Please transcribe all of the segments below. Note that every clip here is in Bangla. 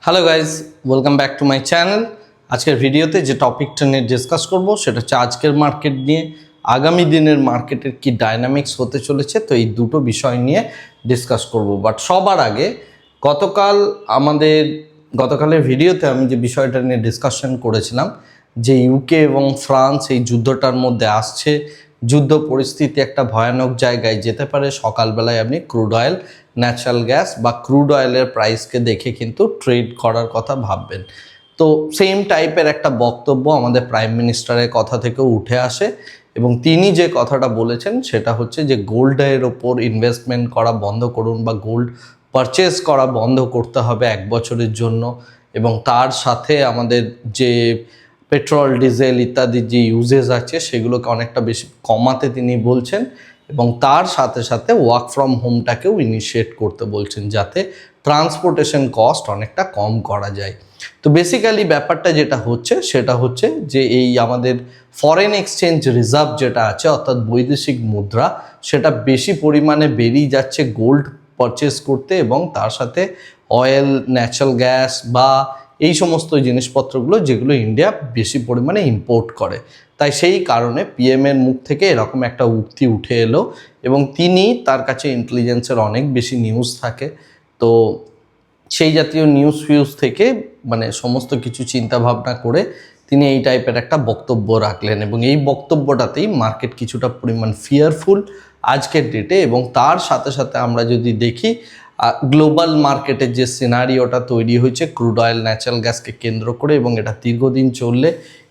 Hello guys, welcome back to my channel. আজকের ভিডিওতে যে টপিকটা নিয়ে ডিসকাস করব সেটা হচ্ছে আজকের মার্কেট নিয়ে, আগামী দিনের মার্কেটের কি ডাইনামিক্স হতে চলেছে। তো এই দুটো বিষয় নিয়ে ডিসকাস করব। বাট সবার আগে গতকালের ভিডিওতে আমি যে বিষয়টা নিয়ে ডিসকাশন করেছিলাম যে ইউকে এবং ফ্রান্স এই যুদ্ধটার মধ্যে আসছে, যুদ্ধ পরিস্থিতি একটা ভয়ানক জায়গায় যেতে পারে। সকালবেলায় আপনি ক্রুড অয়েল, ন্যাচারাল গ্যাস বা ক্রুড অয়েলের প্রাইসকে দেখে কিন্তু ট্রেড করার কথা ভাববেন। তো সেম টাইপের একটা বক্তব্য আমাদের প্রাইম মিনিস্টারের কথা থেকেও উঠে আসে এবং তিনি যে কথাটা বলেছেন সেটা হচ্ছে যে গোল্ডের ওপর ইনভেস্টমেন্ট করা বন্ধ করুন বা গোল্ড পারচেজ করা বন্ধ করতে হবে 1 বছরের জন্য। এবং তার সাথে আমাদের যে পেট্রোল, ডিজেল ইত্যাদি যে ইউজেস আছে সেগুলোকে অনেকটা বেশি কমাতে তিনি বলছেন এবং তার সাথে সাথে ওয়ার্ক ফ্রম হোমটাকেও ইনিশিয়েট করতে বলছেন যাতে ট্রান্সপোর্টেশন কস্ট অনেকটা কম করা যায়। তো বেসিক্যালি ব্যাপারটা যেটা হচ্ছে সেটা হচ্ছে যে এই আমাদের ফরেন এক্সচেঞ্জ রিজার্ভ যেটা আছে অর্থাৎ বৈদেশিক মুদ্রা, সেটা বেশি পরিমাণে বেরিয়ে যাচ্ছে গোল্ড পারচেস করতে এবং তার সাথে অয়েল, ন্যাচারাল গ্যাস বা এই সমস্ত জিনিসপত্রগুলো যেগুলো ইন্ডিয়া বেশি পরিমাণে ইম্পোর্ট করে। তাই সেই কারণে পিএমের মুখ থেকে এরকম একটা উক্তি উঠে এলো এবং তিনি, তার কাছে ইন্টেলিজেন্সের অনেক বেশি নিউজ থাকে। তো সেই জাতীয় নিউজ ফিউজ থেকে মানে সমস্ত কিছু চিন্তা ভাবনা করে তিনি এই টাইপের একটা বক্তব্য রাখলেন এবং এই বক্তব্যটাতেই মার্কেট কিছুটা পরিমাণ ফিয়ারফুল আজকের ডেটে। এবং তার সাথে সাথে আমরা যদি দেখি গ্লোবাল মার্কেটের যে সিনারিওটা তৈরি হয়েছে ক্রুড অয়েল, ন্যাচারাল গ্যাসকে কেন্দ্র করে, এবং এটা দীর্ঘদিন চললে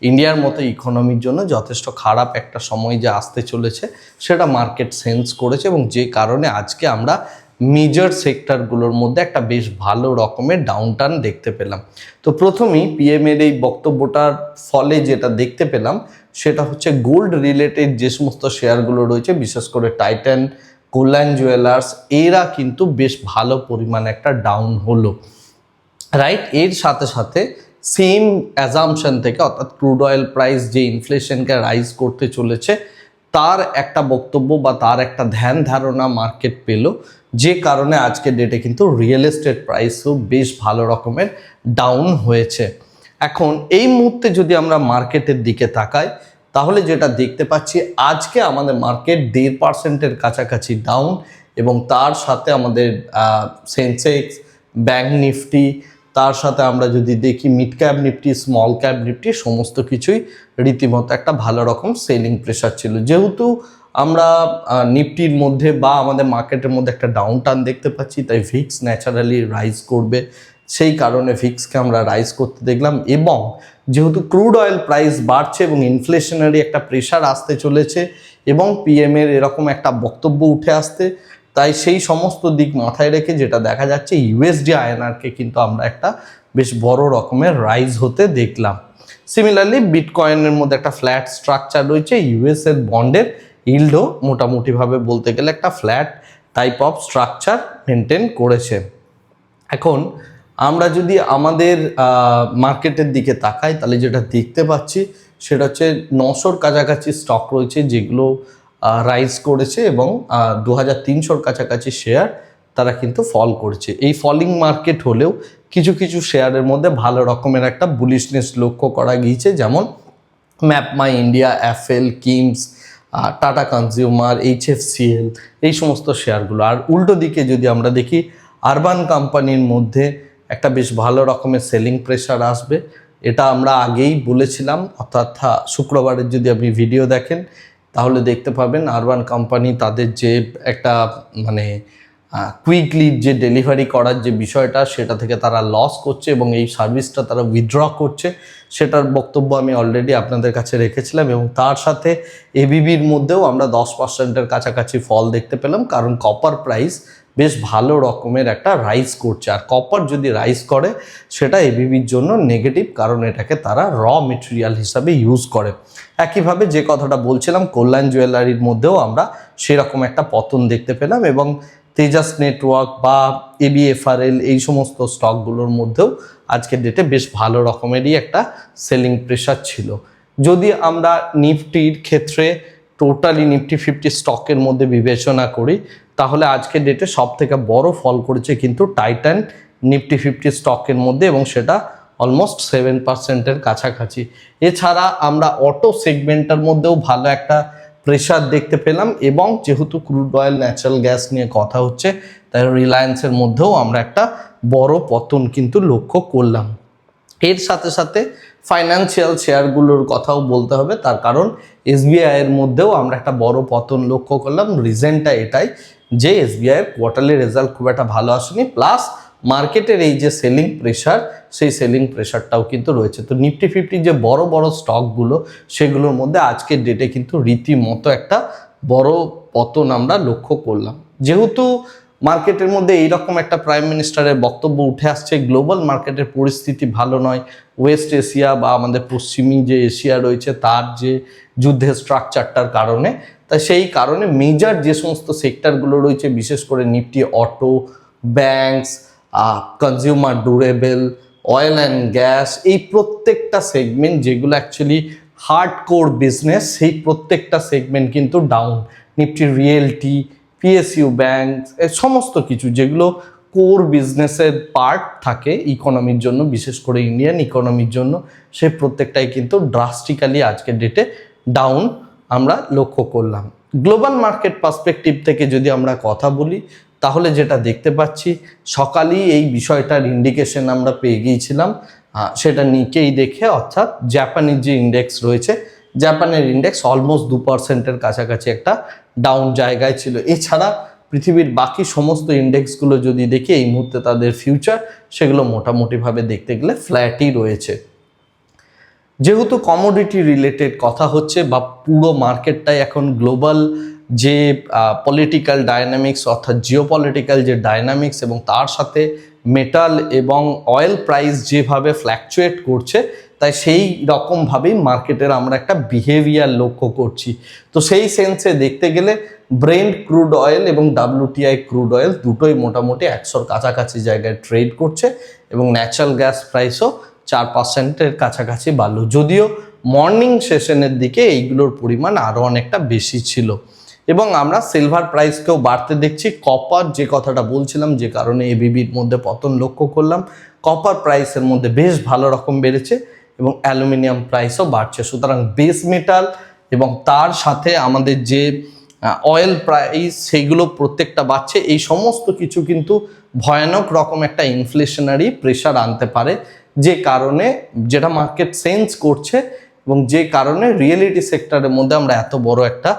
ইন্ডিয়ার মতো ইকোনমির জন্য যথেষ্ট খারাপ একটা সময় যে আসতে চলেছে সেটা মার্কেট সেন্স করেছে এবং যে কারণে আজকে আমরা মেজর সেক্টরগুলোর মধ্যে একটা বেশ ভালো রকমের ডাউনটার্ন দেখতে পেলাম। তো প্রথমেই পিএমের এই বক্তব্যটার ফলে যেটা দেখতে পেলাম সেটা হচ্ছে গোল্ড রিলেটেড যে সমস্ত শেয়ারগুলো রয়েছে, বিশেষ করে টাইটান, কল্যাণ জুয়েলার্স, এরা কিন্তু বেশ ভালো পরিমাণে একটা ডাউন হলো, রাইট। এর সাথে সাথে সেম অ্যাজাম্পশন থেকে অর্থাৎ ক্রুড অয়েল প্রাইস যে ইনফ্লেশনকে রাইজ করতে চলেছে তার একটা বক্তব্য বা তার একটা ধ্যান ধারণা মার্কেট পেল, যে কারণে আজকে ডেটে কিন্তু রিয়েল এস্টেট প্রাইসও বেশ ভালো রকমের ডাউন হয়েছে। এখন এই মুহূর্তে যদি আমরা মার্কেটের দিকে তাকাই তাহলে যেটা দেখতে পাচ্ছি আজকে আমাদের মার্কেট 1.5% কাছাকাছি ডাউন এবং তার সাথে আমাদের সেন্সেক্স, ব্যাংক নিফটি, তার সাথে আমরা যদি দেখি mid cap Nifty, small cap Nifty, সমস্ত কিছুই রীতিমতো একটা ভালো রকম সেলিং প্রেশার ছিল। যেহেতু আমরা নিফটির মধ্যে বা আমাদের মার্কেটের মধ্যে একটা ডাউন টার্ন দেখতে পাচ্ছি, তাই ভিক্স ন্যাচারালি রাইজ করবে, সেই কারণে ভিক্সকে আমরা রাইজ করতে দেখলাম। এবং যেহেতু ক্রুড অয়েল প্রাইস বাড়ছে এবং ইনফ্লেশনারি একটা প্রেশার আসতে চলেছে এবং পিএমের এরকম একটা বক্তব্য উঠে আসতে, তাই সেই সমস্ত দিক মাথায় রেখে যেটা দেখা যাচ্ছে ইউএসডি আইএনআরকে কিন্তু আমরা একটা বেশ বড় রকমের রাইজ হতে দেখলাম। সিমিলারলি বিটকয়েনের মধ্যে একটা ফ্ল্যাট স্ট্রাকচার রয়েছে, ইউএসের বন্ডের ইল্ডও মোটামুটিভাবে বলতে গেলে একটা flat type of structure maintain করেছে। এখন আমরা যদি আমাদের মার্কেটের দিকে তাকাই তাহলে যেটা দেখতে পাচ্ছি সেটা হচ্ছে 900-র কাছাকাছি স্টক রয়েছে যেগুলো রাইজ করেছে এবং 2300-র কাছাকাছি শেয়ার তারা কিন্তু ফল করেছে। এই ফলিং মার্কেট হলেও কিছু কিছু শেয়ারের মধ্যে ভালো রকমের একটা বুলিশনেস লক্ষ্য করা গিয়েছে, যেমন MapmyIndia, Apple, KIMS, Tata consumer, HFCL, এই সমস্ত শেয়ারগুলো। আর উল্টো দিকে যদি আমরা দেখি আরবান কোম্পানির মধ্যে একটা বেশ ভালো রকমের সেলিং প্রেশার আসবে, এটা আমরা আগেই বলেছিলাম। অর্থাৎ শুক্রবারের যদি আপনি ভিডিও দেখেন তাহলে দেখতে পাবেন আরবান কোম্পানি তাদের যে একটা মানে কুইকলি যে ডেলিভারি করার যে বিষয়টা সেটা থেকে তারা লস করছে এবং এই সার্ভিসটা তারা উইথড্র করছে, সেটার বক্তব্য আমি অলরেডি আপনাদের কাছে রেখেছিলাম। এবং তার সাথে এবিবির মধ্যেও আমরা 10%-এর কাছাকাছি ফল দেখতে পেলাম, কারণ কপার প্রাইস বেশ ভালো রকমের একটা রাইজ করছে। আর কপার যদি রাইজ করে সেটা এবিবির জন্য নেগেটিভ, কারণ এটাকে তারা র মেটেরিয়াল হিসাবে ইউজ করে। একইভাবে যে কথাটা বলছিলাম কল্যাণ জুয়েলারির মধ্যেও আমরা সেরকম একটা পতন দেখতে পেলাম এবং তেজাস নেটওয়ার্ক বা এবিএফআরএল এই সমস্ত স্টকগুলোর মধ্যেও আজকের ডেটে বেশ ভালো রকমেরই একটা সেলিং প্রেশার ছিল। যদি আমরা নিফটির ক্ষেত্রে টোটালি নিফটি 50 স্টকের মধ্যে বিবেচনা করি তাহলে আজকের ডেটে সব থেকে বড় ফল করেছে কিন্তু টাইটান, নিফটি 50 স্টকের মধ্যে, এবং সেটা অলমোস্ট 7%-এর কাছাকাছি। এছাড়া আমরা অটো সেগমেন্টের মধ্যেও ভালো একটা প্রেশার দেখতে পেলাম, এবং যেহেতু ক্রুড অয়েল ন্যাচারাল গ্যাস নিয়ে কথা হচ্ছে, তাই রিলায়েন্সের মধ্যেও আমরা একটা বড় পতন কিন্তু লক্ষ্য করলাম। এর সাথে সাথে ফাইন্যান্সিয়াল শেয়ারগুলোর কথাও বলতে হবে, তার কারণ এসবিআই এর মধ্যেও আমরা একটা বড় পতন লক্ষ্য করলাম। রিজনটা এটাই যে এসবিআই এর কোয়ার্টারলি রেজাল্ট খুব একটা ভালো আসেনি, প্লাস মার্কেটের এই যে সেলিং প্রেশার, সেই সেলিং প্রেশারটাও কিন্তু রয়েছে। তো নিফটি 50 যে বড় বড় স্টকগুলো, সেগুলোর মধ্যে আজকের ডেটে কিন্তু রীতিমতো একটা বড় পতন আমরা লক্ষ্য করলাম। যেহেতু মার্কেটের মধ্যে এইরকম একটা প্রাইম মিনিস্টারের বক্তব্য উঠে আসছে, গ্লোবাল মার্কেটের পরিস্থিতি ভালো নয়, ওয়েস্ট এশিয়া বা আমাদের পশ্চিমী যে এশিয়া রয়েছে তার যে যুদ্ধের স্ট্রাকচারটার কারণে, তাই সেই কারণে মেজর যে সমস্ত সেক্টরগুলো রয়েছে, বিশেষ করে Nifty auto, banks, consumer durable, oil and gas, এই প্রত্যেকটা সেগমেন্ট যেগুলো অ্যাকচুয়ালি হার্ড কোর বিজনেস, সেই প্রত্যেকটা সেগমেন্ট কিন্তু down. Nifty realty, PSU bank, সমস্ত কিছু যেগুলো কোর বিজনেসের পার্ট থাকে ইকোনমির জন্য, বিশেষ করে ইন্ডিয়ান ইকোনমির জন্য, সেই প্রত্যেকটাই কিন্তু ড্রাস্টিক্যালি আজকের ডেটে ডাউন আমরা লক্ষ্য করলাম। গ্লোবাল মার্কেট পার্সপেক্টিভ থেকে যদি আমরা কথা বলি, তাহলে যেটা দেখতে পাচ্ছি, সকালেই এই বিষয়টার ইন্ডিকেশন আমরা পেয়ে গিয়েছিলাম, সেটা নিকেই দেখে, অর্থাৎ জাপানের যে ইন্ডেক্স রয়েছে, জাপানের ইন্ডেক্স অলমোস্ট 2%-এর কাছাকাছি একটা ডাউন জায়গায় ছিল। এছাড়া পৃথিবীর বাকি সমস্ত ইন্ডেক্সগুলো যদি দেখি, এই মুহূর্তে তাদের ফিউচার সেগুলো মোটামুটিভাবে দেখতে গেলে ফ্ল্যাটই রয়েছে। যেহেতু কমোডিটি রিলেটেড কথা হচ্ছে, বা পুরো মার্কেটটাই এখন গ্লোবাল যে পলিটিক্যাল ডায়নামিক্স, অর্থাৎ জিওপলিটিক্যাল যে ডায়নামিক্স, এবং তার সাথে মেটাল এবং অয়েল প্রাইস যেভাবে ফ্ল্যাকচুয়েট করছে, তাই সেই রকমভাবেই মার্কেটের আমরা একটা বিহেভিয়ার লক্ষ্য করছি। তো সেই সেন্সে দেখতে গেলে ব্রেন্ট ক্রুড অয়েল এবং WTI ক্রুড অয়েল দুটোই মোটামুটি 100-র কাছাকাছি জায়গায় ট্রেড করছে, এবং ন্যাচারাল গ্যাস প্রাইসও 4%-এর কাছাকাছি বাড়লো, যদিও মর্নিং সেশনের দিকে এইগুলোর পরিমাণ আরও অনেকটা বেশি ছিল। এবং আমরা সিলভার প্রাইসকেও বাড়তে দেখছি। কপার, যে কথাটা বলছিলাম, যে কারণে এবিবির মধ্যে পতন লক্ষ্য করলাম, কপার প্রাইসের মধ্যে বেশ ভালো রকম বেড়েছে, এবং অ্যালুমিনিয়াম প্রাইসও বাড়ছে। সুতরাং বেস মেটাল এবং তার সাথে আমাদের যে অয়েল প্রাইস, সেইগুলো প্রত্যেকটা বাড়ছে। এই সমস্ত কিছু কিন্তু ভয়ানক রকম একটা ইনফ্লেশনারি প্রেশার আনতে পারে, যে কারণে যেটা মার্কেট সেন্স করছে, এবং যে কারণে রিয়েলিটি সেক্টরের মধ্যে আমরা এত বড় একটা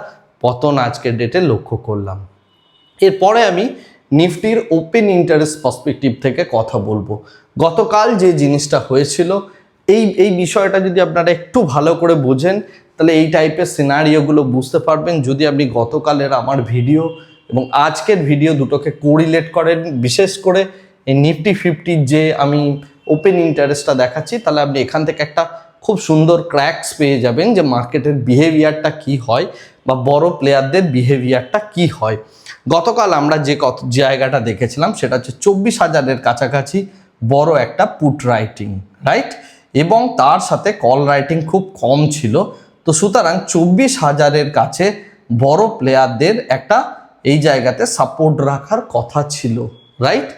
পতন আজকের ডেটে লক্ষ্য করলাম। এরপরে আমি নিফটির ওপেন ইন্টারেস্ট পার্সপেক্টিভ থেকে কথা বলবো। গতকাল যে জিনিসটা হয়েছিল, এই বিষয়টা যদি আপনারা একটু ভালো করে বোঝেন, তাহলে এই টাইপের সিনারিওগুলো বুঝতে পারবেন। যদি আপনি গতকালের আমার ভিডিও এবং আজকের ভিডিও দুটোকে কোরিলেট করেন, বিশেষ করে এই নিফটি 50 যে আমি ওপেন ইন্টারেস্টটা দেখাচ্ছি, তাহলে আপনি এখান থেকে একটা খুব সুন্দর ক্র্যাকস পেয়ে যাবেন যে মার্কেটের বিহেভিয়ারটা কি হয়, বা বড় প্লেয়ারদের বিহেভিয়ারটা কি হয়। গতকাল আমরা যে জায়গাটা দেখেছিলাম, সেটা হচ্ছে 24,000-এর কাছাকাছি বড় একটা পুট রাইটিং, রাইট, এবং তার সাথে কল রাইটিং খুব কম ছিল। তো সুতরাং 24,000-এর কাছে বড় প্লেয়ারদের একটা এই জায়গাতে সাপোর্ট রাখার কথা ছিল, রাইট।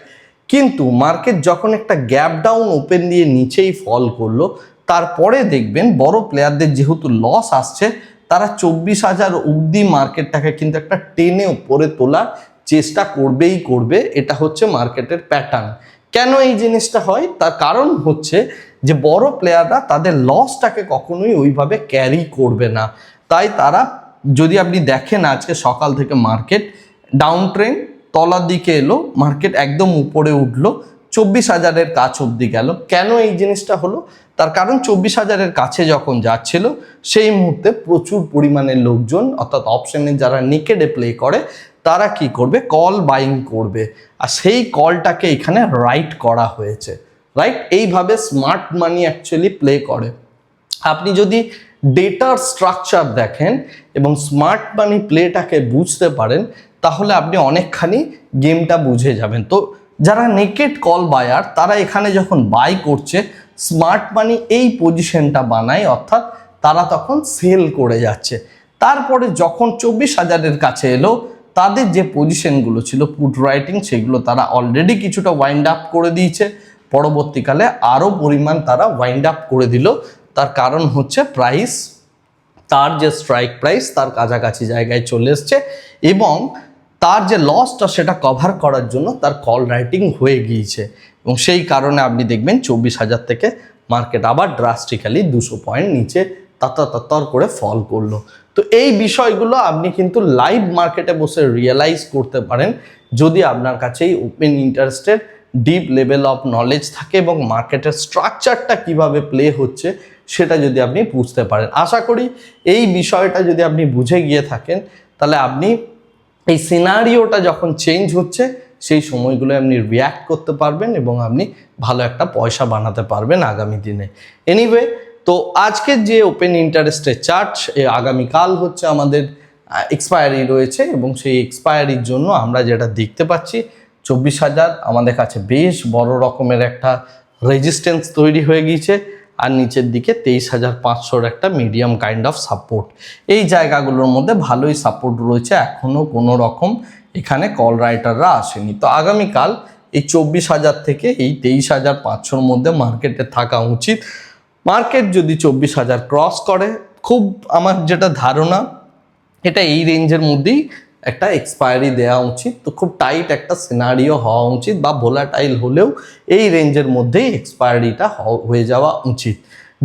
কিন্তু মার্কেট যখন একটা গ্যাপ ডাউন ওপেন দিয়ে নিচেই ফল করলো, তারপরে দেখবেন বড় প্লেয়ারদের যেহেতু লস আসছে, তারা 24,000 অবধি মার্কেটটাকে কিন্তু একটা টেনে উপরে তোলার চেষ্টা করবেই করবে। এটা হচ্ছে মার্কেটের প্যাটার্ন। কেন এই জিনিসটা হয়, তার কারণ হচ্ছে যে বড় প্লেয়াররা তাদের লসটাকে কখনোই ওইভাবে ক্যারি করবে না। তাই তারা, যদি আপনি দেখেন আজকে সকাল থেকে মার্কেট ডাউন ট্রেন্ড, তলার দিকে এলো, মার্কেট একদম উপরে উঠলো, 24,000-এর কাছ অবধি গেল। কেন এই জিনিসটা হলো, তার কারণ 24,000-এর কাছে যখন যাচ্ছিল, সেই মুহূর্তে প্রচুর পরিমাণে লোকজন, অর্থাৎ অপশনে যারা নেকেডে প্লে করে, তারা কি করবে, কল বাইং করবে, আর সেই কলটাকে এখানে রাইট করা হয়েছে, রাইট। এইভাবে স্মার্ট মানি অ্যাকচুয়ালি প্লে করে। আপনি যদি ডেটার স্ট্রাকচার দেখেন এবং স্মার্ট মানি প্লেটাকে বুঝতে পারেন, তাহলে আপনি অনেকখানি গেমটা বুঝে যাবেন। তো যারা নেকেড কল বায়ার, তারা এখানে যখন বাই করছে, স্মার্ট মানি এই পজিশনটা বানায়, অর্থাৎ তারা তখন সেল করে যাচ্ছে। তারপরে যখন 24,000-এর কাছে এলো, তাদের যে পজিশনগুলো ছিল পুট রাইটিং সেগুলো তারা অলরেডি কিছুটা ওয়াইন্ড আপ করে দিয়েছে, পরবর্তীকালে আরও পরিমাণ তারা ওয়াইন্ড আপ করে দিল। তার কারণ হচ্ছে প্রাইস, তার যে স্ট্রাইক প্রাইস তার কাছাকাছি জায়গায় চলে এসছে এবং তার যে লসটা সেটা কভার করার জন্য তার কল রাইটিং হয়ে গিয়েছে এবং সেই কারণে আপনি দেখবেন 24,000 থেকে মার্কেট আবার ড্রাস্টিক্যালি 200 পয়েন্ট নিচে তাত্তর করে ফল করলো। তো এই বিষয়গুলো আপনি কিন্তু লাইভ মার্কেটে বসে রিয়েলাইজ করতে পারেন যদি আপনার কাছে এই ওপেন ইন্টারেস্টের ডিপ লেভেল অফ নলেজ থাকে এবং মার্কেটের স্ট্রাকচারটা কিভাবে প্লে হচ্ছে সেটা যদি আপনি বুঝতে পারেন। আশা করি এই বিষয়টা যদি আপনি বুঝে গিয়ে থাকেন তাহলে আপনি এই সিনারিওটা যখন চেঞ্জ হচ্ছে সেই সময়গুলো আপনি রিয়্যাক্ট করতে পারবেন এবং আপনি ভালো একটা পয়সা বানাতে পারবেন আগামী দিনে। এনিওয়ে, তো আজকের যে ওপেন ইন্টারেস্টের চার্ট, আগামীকাল হচ্ছে আমাদের এক্সপায়ারি রয়েছে এবং সেই এক্সপায়ারির জন্য আমরা যেটা দেখতে পাচ্ছি 24,000 আমাদের কাছে বেশ বড় রকমের একটা রেজিস্ট্যান্স তৈরি হয়ে গিয়েছে আর নিচের দিকে 23,500 একটা মিডিয়াম কাইন্ড অফ সাপোর্ট। এই জায়গাগুলোর মধ্যে ভালোই সাপোর্ট রয়েছে, এখনও কোনো রকম এখানে কল রাইটাররা আসেনি। তো আগামীকাল এই 24,000 থেকে এই 23,500-র মধ্যে মার্কেটে থাকা উচিত। মার্কেট যদি 24,000 ক্রস করে, খুব আমার যেটা ধারণা এটা এই রেঞ্জের মধ্যেই একটা এক্সপায়ারি দেওয়া উচিত। তো খুব টাইট একটা সিনারিও হওয়া উচিত বা ভোলাটাইল হলেও এই রেঞ্জের মধ্যেই এক্সপায়ারিটা হয়ে যাওয়া উচিত।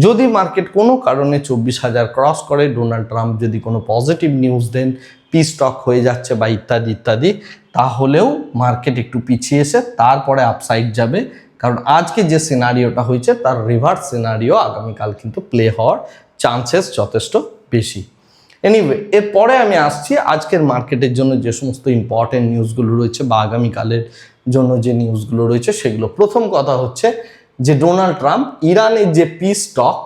যদি মার্কেট কোনো কারণে 24,000 ক্রস করে, ডোনাল্ড ট্রাম্প যদি কোনো পজিটিভ নিউজ দেন, পি স্টক হয়ে যাচ্ছে বা ইত্যাদি ইত্যাদি, তাহলেও মার্কেট একটু পিছিয়ে এসে তারপরে আপসাইড যাবে। কারণ আজকে যে সিনারিওটা হয়েছে তার রিভার্স সিনারিও আগামীকাল কিন্তু প্লে হওয়ার চান্সেস যথেষ্ট বেশি। এনিওয়ে, এরপরে আমি আসছি আজকের মার্কেটের জন্য যে সমস্ত ইম্পর্টেন্ট নিউজগুলো রয়েছে বা আগামীকালের জন্য যে নিউজগুলো রয়েছে সেগুলো। প্রথম কথা হচ্ছে যে ডোনাল্ড ট্রাম্প ইরানের যে পি স্টক,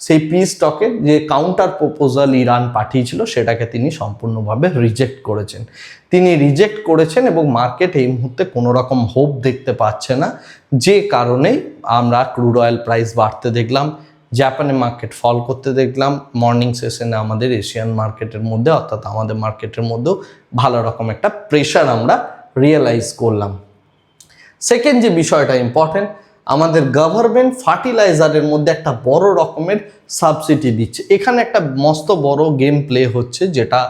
সেই পি স্টকের যে কাউন্টার প্রপোজাল ইরান পাঠিয়েছিল সেটাকে তিনি সম্পূর্ণভাবে রিজেক্ট করেছেন। তিনি রিজেক্ট করেছেন এবং মার্কেট এই মুহূর্তে কোনো রকম হোপ দেখতে পাচ্ছে না, যে কারণেই আমরা ক্রুড অয়েল প্রাইস বাড়তে দেখলাম, জাপানে মার্কেট ফল করতে দেখলাম, মর্নিং সেশনে আমাদের এশিয়ান মার্কেটের মধ্যে অর্থাৎ আমাদের মার্কেটের মধ্যেও ভালো রকম একটা প্রেশার আমরা রিয়েলাইজ করলাম। সেকেন্ড যে বিষয়টা ইম্পর্টেন্ট, আমাদের গভর্নমেন্ট ফার্টিলাইজারের মধ্যে একটা বড় রকমের সাবসিডি দিচ্ছে। এখানে একটা মস্ত বড় গেম প্লে হচ্ছে যেটা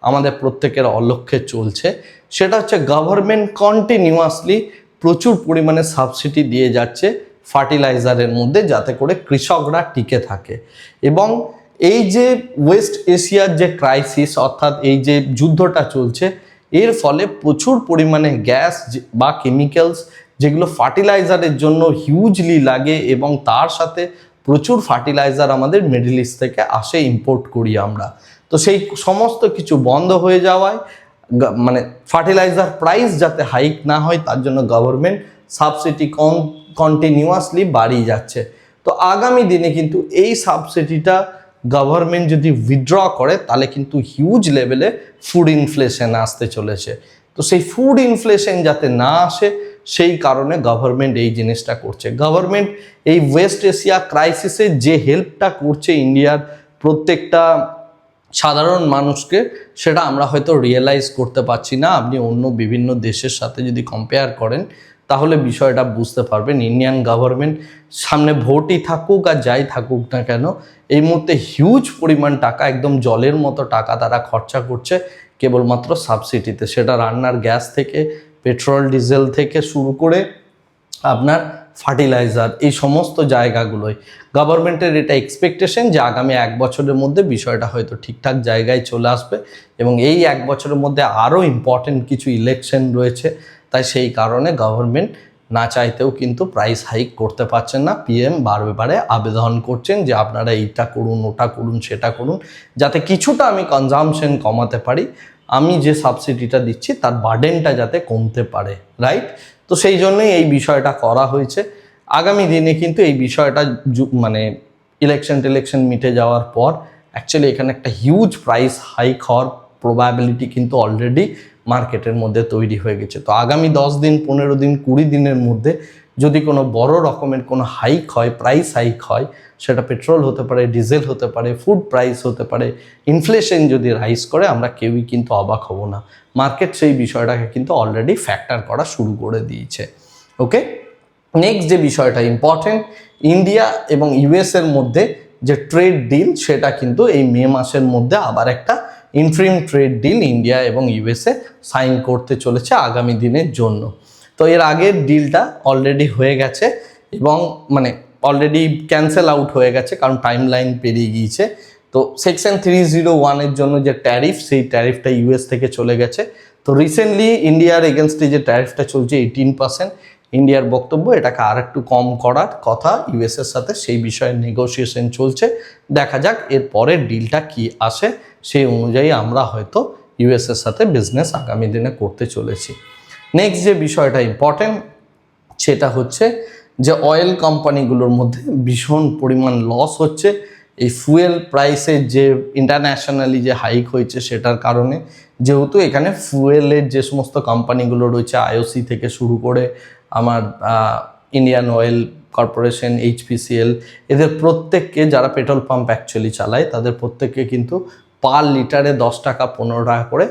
আমাদের প্রত্যেকের অলক্ষ্যে চলছে। সেটা হচ্ছে গভর্নমেন্ট কন্টিনিউয়াসলি প্রচুর পরিমাণে সাবসিডি দিয়ে যাচ্ছে ফার্টিলাইজারের মধ্যে যাতে করে কৃষকরা টিকে থাকে। এবং এই যে ওয়েস্ট এশিয়ার যে ক্রাইসিস অর্থাৎ এই যে যুদ্ধটা চলছে, এর ফলে প্রচুর পরিমাণে গ্যাস বা কেমিক্যালস যেগুলো ফার্টিলাইজারের জন্য হিউজলি লাগে এবং তার সাথে প্রচুর ফার্টিলাইজার আমাদের মিডল ইস্ট থেকে আসে, ইম্পোর্ট করি আমরা। তো সেই সমস্ত কিছু বন্ধ হয়ে যাওয়ায় মানে ফার্টিলাইজার প্রাইস যাতে হাইক না হয় তার জন্য গভর্নমেন্ট সাবসিডি কন্টিনিউয়াসলি বাড়িয়ে যাচ্ছে। তো আগামী দিনে কিন্তু এই সাবসিডিটা গভর্নমেন্ট যদি উইথড্র করে তাহলে কিন্তু হিউজ লেভেলে ফুড ইনফ্লেশন আসতে চলেছে। তো সেই ফুড ইনফ্লেশন যাতে না আসে সেই কারণে গভর্নমেন্ট এই জিনিসটা করছে। গভর্নমেন্ট এই ওয়েস্ট এশিয়া ক্রাইসিসে যে হেল্পটা করছে ইন্ডিয়ার প্রত্যেকটা সাধারণ মানুষকে, সেটা আমরা হয়তো রিয়েলাইজ করতে পারছি না। আপনি অন্য বিভিন্ন দেশের সাথে যদি কম্পেয়ার করেন তাহলে বিষয়টা বুঝতে পারবেন। ইন্ডিয়ান গভর্নমেন্ট সামনে ভোটই থাকুক আর যাই থাকুক না কেন, এই মুহূর্তে হিউজ পরিমাণ টাকা, একদম জলের মতো টাকা তারা খরচা করছে কেবলমাত্র সাবসিডিতে। সেটা রান্নার গ্যাস থেকে, পেট্রোল ডিজেল থেকে শুরু করে আপনার ফার্টিলাইজার, এই সমস্ত জায়গাগুলোই গভর্নমেন্টের এটা এক্সপেকটেশন যে আগামী 1 বছরের মধ্যে বিষয়টা হয়তো ঠিকঠাক জায়গায় চলে আসবে এবং এই 1 বছরের মধ্যে আরও ইম্পর্টেন্ট কিছু ইলেকশন রয়েছে। তাই সেই কারণে গভর্নমেন্ট না চাইতেও কিন্তু প্রাইস হাইক করতে পারছেন না। পিএম বারে আবেদন করছেন যে আপনারা এইটা করুন, ওটা করুন, সেটা করুন, যাতে কিছুটা আমি কনজামশন কমাতে পারি, আমি যে সাবসিডিটা দিচ্ছি তার বার্ডেনটা যাতে কমতে পারে, রাইট? তো সেই জন্যই এই বিষয়টা করা হয়েছে। আগামী দিনে কিন্তু এই বিষয়টা মানে ইলেকশন মিটে যাওয়ার পর অ্যাকচুয়ালি এখানে একটা হিউজ প্রাইস হাইক হওয়ার প্রবাবিলিটি কিন্তু অলরেডি মার্কেটের মধ্যে তৈরি হয়ে গেছে। তো আগামী 10 দিন, 15 দিন, 20 দিনের মধ্যে যদি কোনো বড় রকমের কোনো হাইক হয়, প্রাইস হাইক হয়, সেটা পেট্রোল হতে পারে, ডিজেল হতে পারে, ফুড প্রাইস হতে পারে, ইনফ্লেশন যদি রাইজ করে, আমরা কেউই কিন্তু অবাক হব না। মার্কেট সেই বিষয়টাকে কিন্তু অলরেডি ফ্যাক্টর করা শুরু করে দিয়েছে। ওকে, নেক্সট যে বিষয়টা ইম্পর্টেন্ট, ইন্ডিয়া এবং ইউএসের মধ্যে যে ট্রেড ডিল, সেটা কিন্তু এই মে মাসের মধ্যে আবার একটা ইন্টারিম ট্রেড ডিল ইন্ডিয়া এবং ইউএসএ সাইন করতে চলেছে আগামী দিনের জন্য। তো এর আগের ডিলটা অলরেডি হয়ে গেছে এবং মানে অলরেডি ক্যান্সেল আউট হয়ে গেছে, কারণ টাইম লাইন পেরিয়ে গিয়েছে। তো সেকশন 301-এর জন্য যে ট্যারিফ, সেই ট্যারিফটা ইউএস থেকে চলে গেছে। তো রিসেন্টলি ইন্ডিয়ার এগেনস্টে যে ট্যারিফটা চলছে 18%, ইন্ডিয়ার বক্তব্য এটাকে আর একটু কম করার কথা ইউএসের সাথে, সেই বিষয়ে নেগোসিয়েশন চলছে। দেখা যাক এর পরের ডিলটা কি আসে, সেই অনুযায়ী আমরা হয়তো ইউএসের সাথে বিজনেস আগামী দিনে করতে চলেছি। নেক্সট যে বিষয়টা ইম্পর্টেন্ট, সেটা হচ্ছে যে অয়েল কোম্পানিগুলোর মধ্যে ভীষণ পরিমাণ লস হচ্ছে এই ফুয়েল প্রাইসের যে ইন্টারন্যাশনালি যে হাইক হয়েছে সেটার কারণে। যেহেতু এখানে ফুয়েলের যে সমস্ত কোম্পানিগুলো রয়েছে, আইওসি থেকে শুরু করে আমার ইন্ডিয়ান অয়েল কর্পোরেশন, এইচপিসিএল, এদের প্রত্যেককে, যারা পেট্রোল পাম্প অ্যাকচুয়ালি চালায়, তাদের প্রত্যেককে কিন্তু পার লিটারে 10 টাকা 15 টাকা করে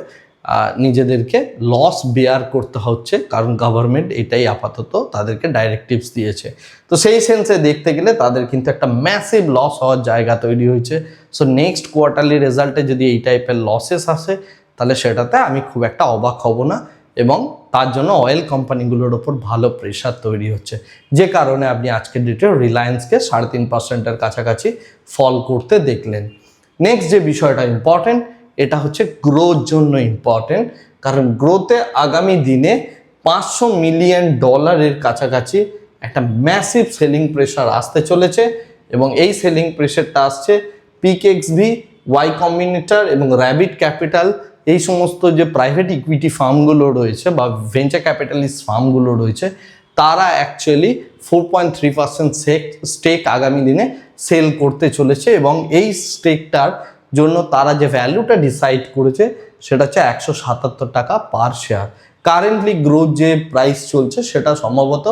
নিজেদেরকে লস বেয়ার করতে হচ্ছে, কারণ গভর্নমেন্ট এটাই আপাতত তাদেরকে ডাইরেক্টিভস দিয়েছে। তো সেই সেন্সে দেখতে গেলে তাদের কিন্তু একটা ম্যাসিভ লস হওয়ার জায়গা তৈরি হয়েছে। সো নেক্সট কোয়ার্টারলি রেজাল্টে যদি এই টাইপের লসেস আসে, তাহলে সেটাতে আমি খুব একটা অবাক হব না, এবং তার জন্য অয়েল কোম্পানিগুলোর ওপর ভালো প্রেশার তৈরি হচ্ছে, যে কারণে আপনি আজকের ডেটে রিলায়েন্সকে 3.5%-এর কাছাকাছি ফল করতে দেখলেন। নেক্সট যে বিষয়টা ইম্পর্টেন্ট, এটা হচ্ছে গ্রোথ জন্য ইম্পর্টেন্ট, কারণ গ্রোথে আগামী দিনে $500 মিলিয়ন কাছাকাছি একটা ম্যাসিভ সেলিং প্রেশার আসতে চলেছে, এবং এই সেলিং প্রেশারটা আসছে পিকেএক্সভি, ওয়াই কম্বিনেটর এবং র্যাবিট ক্যাপিটাল, এই সমস্ত যে প্রাইভেট ইকুইটি ফার্মগুলো রয়েছে বা ভেঞ্চার ক্যাপিটালিস্ট ফার্মগুলো রয়েছে, তারা অ্যাকচুয়ালি 4.3% স্টেক আগামী দিনে সেল করতে চলেছে, এবং এই স্টেকটার জন্য তারা যে ভ্যালুটা ডিসাইড করেছে সেটা হচ্ছে 177 টাকা পার শেয়ার। কারেন্টলি গ্রোথ যে প্রাইস চলছে সেটা সম্ভবত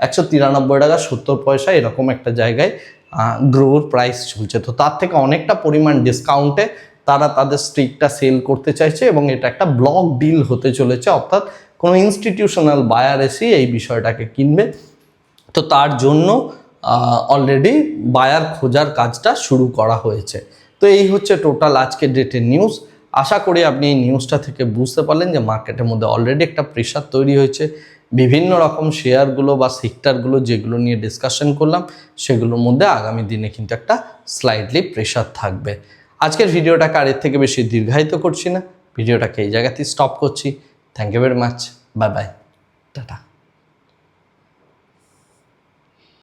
193 টাকা 70 পয়সা, এরকম একটা জায়গায় গ্রোর প্রাইস চলছে। তো তার থেকে অনেকটা পরিমাণ ডিসকাউন্টে তারা তাদের স্টেকটা সেল করতে চাইছে, এবং এটা একটা ব্লক ডিল হতে চলেছে, অর্থাৎ কোনো ইনস্টিটিউশনাল বায়ার এসে এই বিষয়টাকে কিনবে। তো তার জন্য অলরেডি বায়ার খোঁজার কাজটা শুরু করা হয়েছে। তো এই হচ্ছে টোটাল আজকের ডেটের নিউজ। আশা করি আপনি এই নিউজটা থেকে বুঝতে পারলেন যে মার্কেটের মধ্যে অলরেডি একটা প্রেশার তৈরি হয়েছে। বিভিন্ন রকম শেয়ারগুলো বা সেক্টরগুলো যেগুলো নিয়ে ডিসকাশন করলাম, সেগুলোর মধ্যে আগামী দিনে কিন্তু একটা স্লাইটলি প্রেশার থাকবে। আজকের ভিডিওটাকে আর এর থেকে বেশি দীর্ঘায়িত করছি না, ভিডিওটাকে এই জায়গাতেই স্টপ করছি। Thank you very much, bye bye, tata.